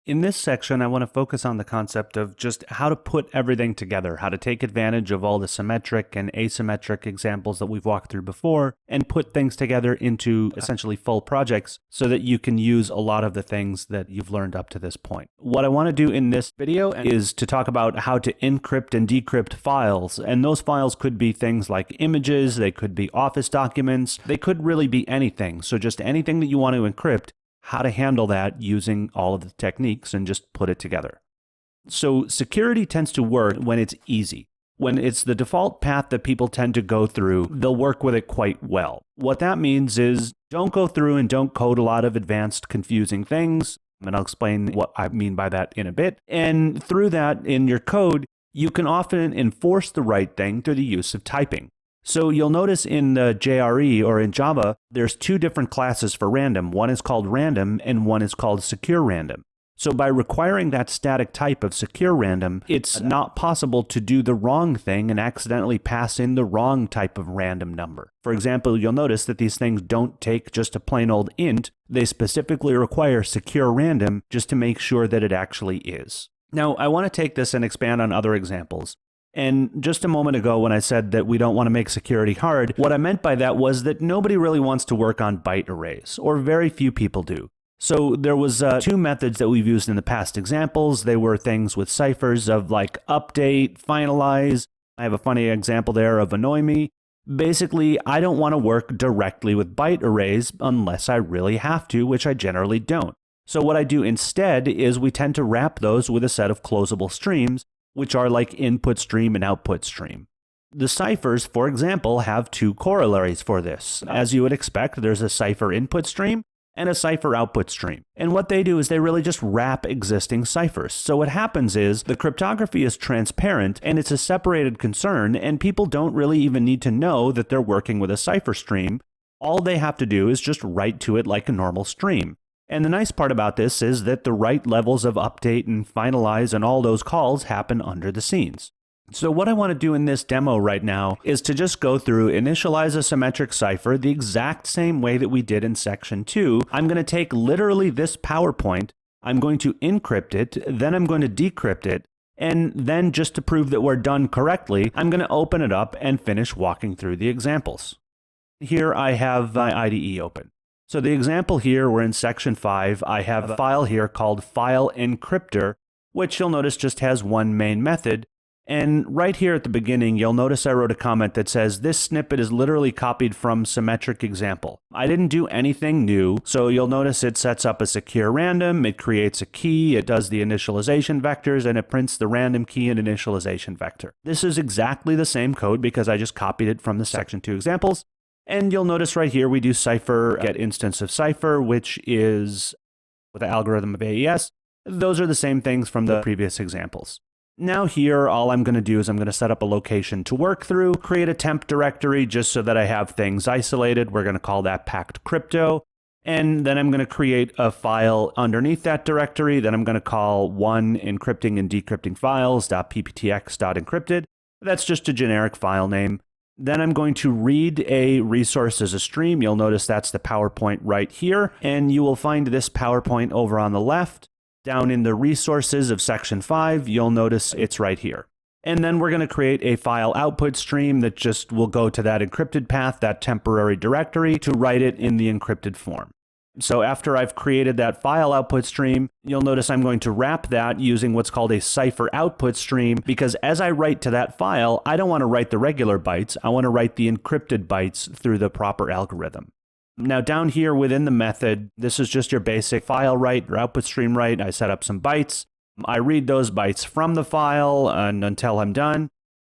In this section, I want to focus on the concept of just how to put everything together, how to take advantage of all the symmetric and asymmetric examples that we've walked through before, and put things together into essentially full projects so that you can use a lot of the things that you've learned up to this point. What I want to do in this video is to talk about how to encrypt and decrypt files, and those files could be things like images, they could be Office documents, they could really be anything. So just anything that you want to encrypt, how to handle that using all of the techniques and just put it together. So security tends to work when it's easy. When it's the default path that people tend to go through, they'll work with it quite well. What that means is don't go through and don't code a lot of advanced, confusing things. And I'll explain what I mean by that in a bit. And through that, in your code, you can often enforce the right thing through the use of typing. So you'll notice in the JRE or in Java, there's two different classes for random. One is called random and one is called secure random. So by requiring that static type of secure random, it's not possible to do the wrong thing and accidentally pass in the wrong type of random number. For example, you'll notice that these things don't take just a plain old int. They specifically require secure random just to make sure that it actually is. Now, I want to take this and expand on other examples. And just a moment ago when I said that we don't want to make security hard, what I meant by that was that nobody really wants to work on byte arrays, or very few people do. So there was two methods that we've used in the past examples. They were things with ciphers of like update, finalize. I have a funny example there of annoy me. Basically, I don't want to work directly with byte arrays unless I really have to, which I generally don't. So what I do instead is we tend to wrap those with a set of closable streams, which are like input stream and output stream. The ciphers, for example, have two corollaries for this. As you would expect, there's a cipher input stream and a cipher output stream. And what they do is they really just wrap existing ciphers. So what happens is the cryptography is transparent and it's a separated concern, and people don't really even need to know that they're working with a cipher stream. All they have to do is just write to it like a normal stream. And the nice part about this is that the right levels of update and finalize and all those calls happen under the scenes. So what I want to do in this demo right now is to just go through, initialize a symmetric cipher the exact same way that we did in section 2. I'm going to take literally this PowerPoint, I'm going to encrypt it, then I'm going to decrypt it, and then just to prove that we're done correctly, I'm going to open it up and finish walking through the examples. Here I have my IDE open. So the example here, we're in section 5, I have a file here called file encryptor, which you'll notice just has one main method. And right here at the beginning, you'll notice I wrote a comment that says this snippet is literally copied from symmetric example. I didn't do anything new, so you'll notice it sets up a secure random, it creates a key, it does the initialization vectors, and it prints the random key and initialization vector. This is exactly the same code because I just copied it from the section 2 examples. And you'll notice right here we do cipher get instance of cipher, which is with the algorithm of AES. Those are the same things from the previous examples. Now here, all I'm going to do is I'm going to set up a location to work through, create a temp directory just so that I have things isolated. We're going to call that packed crypto. And then I'm going to create a file underneath that directory that I'm going to call one encrypting and decrypting files.pptx.encrypted. That's just a generic file name. Then I'm going to read a resource as a stream. You'll notice that's the PowerPoint right here. And you will find this PowerPoint over on the left. Down in the resources of section 5, you'll notice it's right here. And then we're going to create a file output stream that just will go to that encrypted path, that temporary directory, to write it in the encrypted form. So after I've created that file output stream, you'll notice I'm going to wrap that using what's called a cipher output stream, because as I write to that file, I don't want to write the regular bytes. I want to write the encrypted bytes through the proper algorithm. Now down here within the method, this is just your basic file write or output stream write. I set up some bytes. I read those bytes from the file and until I'm done.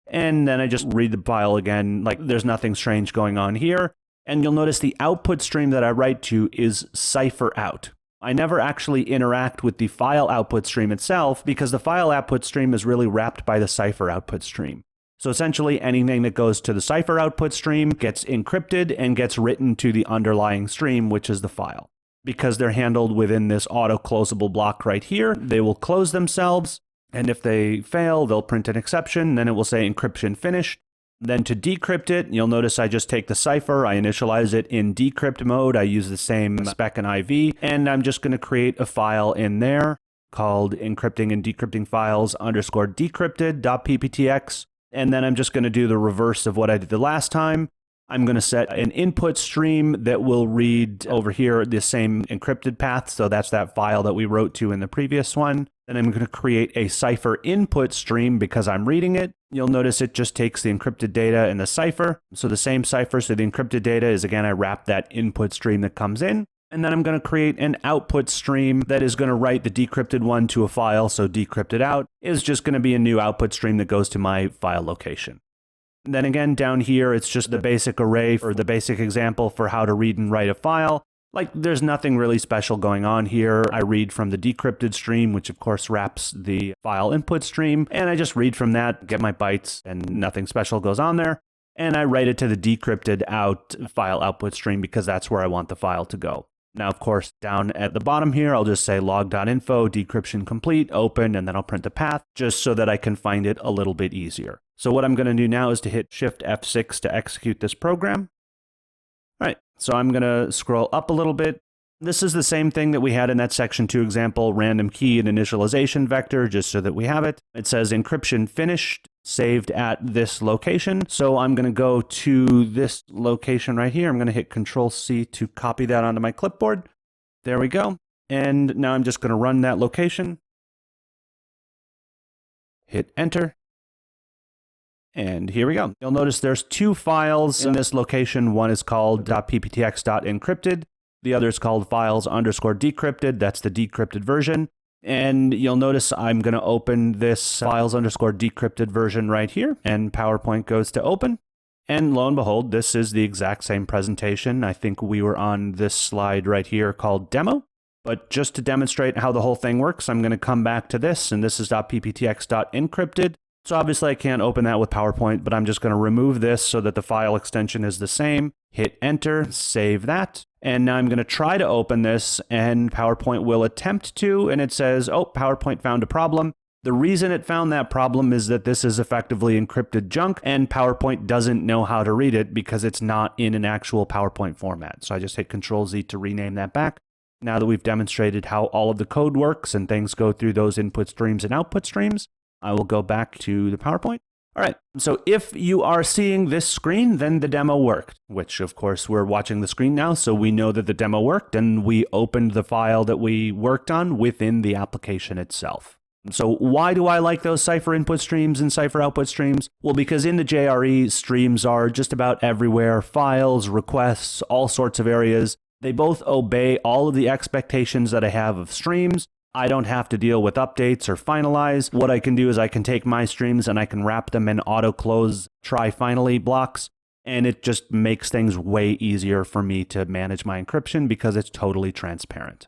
And then I just read the file again, like there's nothing strange going on here. And you'll notice the output stream that I write to is cipher out. I never actually interact with the file output stream itself because the file output stream is really wrapped by the cipher output stream. So essentially anything that goes to the cipher output stream gets encrypted and gets written to the underlying stream, which is the file. Because they're handled within this auto-closable block right here, they will close themselves. And if they fail, they'll print an exception. Then it will say encryption finished. Then to decrypt it, you'll notice I just take the cipher, I initialize it in decrypt mode, I use the same spec and IV, and I'm just going to create a file in there called encrypting and decrypting files underscore decrypted.pptx. And then I'm just going to do the reverse of what I did the last time. I'm going to set an input stream that will read over here the same encrypted path. So that's that file that we wrote to in the previous one. Then I'm going to create a cipher input stream because I'm reading it. You'll notice it just takes the encrypted data in the cipher. So the same cipher, so the encrypted data is, again, I wrap that input stream that comes in. And then I'm going to create an output stream that is going to write the decrypted one to a file. So decrypted out is just going to be a new output stream that goes to my file location. And then again, down here, it's just the basic array or the basic example for how to read and write a file. Like, there's nothing really special going on here. I read from the decrypted stream, which of course wraps the file input stream. And I just read from that, get my bytes, and nothing special goes on there. And I write it to the decrypted out file output stream because that's where I want the file to go. Now, of course, down at the bottom here, I'll just say log.info, decryption complete, open, and then I'll print the path just so that I can find it a little bit easier. So what I'm going to do now is to hit Shift F6 to execute this program. All right, so I'm going to scroll up a little bit. This is the same thing that we had in that section 2 example, random key and initialization vector, just so that we have it. It says encryption finished, saved at this location. So I'm going to go to this location right here. I'm going to hit Control-C to copy that onto my clipboard. There we go. And now I'm just going to run that location. Hit Enter. And here we go. You'll notice there's 2 files in this location. One is called .pptx.encrypted. The other is called files underscore decrypted. That's the decrypted version. And you'll notice I'm going to open this files underscore decrypted version right here. And PowerPoint goes to open. And lo and behold, this is the exact same presentation. I think we were on this slide right here called demo. But just to demonstrate how the whole thing works, I'm going to come back to this. And this is .pptx.encrypted. So obviously I can't open that with PowerPoint, but I'm just going to remove this so that the file extension is the same. Hit Enter, save that. And now I'm going to try to open this, and PowerPoint will attempt to, and it says, oh, PowerPoint found a problem. The reason it found that problem is that this is effectively encrypted junk, and PowerPoint doesn't know how to read it because it's not in an actual PowerPoint format. So I just hit Control-Z to rename that back. Now that we've demonstrated how all of the code works and things go through those input streams and output streams, I will go back to the PowerPoint. All right, so if you are seeing this screen, then the demo worked, which of course we're watching the screen now, so we know that the demo worked and we opened the file that we worked on within the application itself. So why do I like those cipher input streams and cipher output streams? Well, because in the JRE, streams are just about everywhere, files, requests, all sorts of areas. They both obey all of the expectations that I have of streams. I don't have to deal with updates or finalize. What I can do is I can take my streams and I can wrap them in auto-close try finally blocks. And it just makes things way easier for me to manage my encryption because it's totally transparent.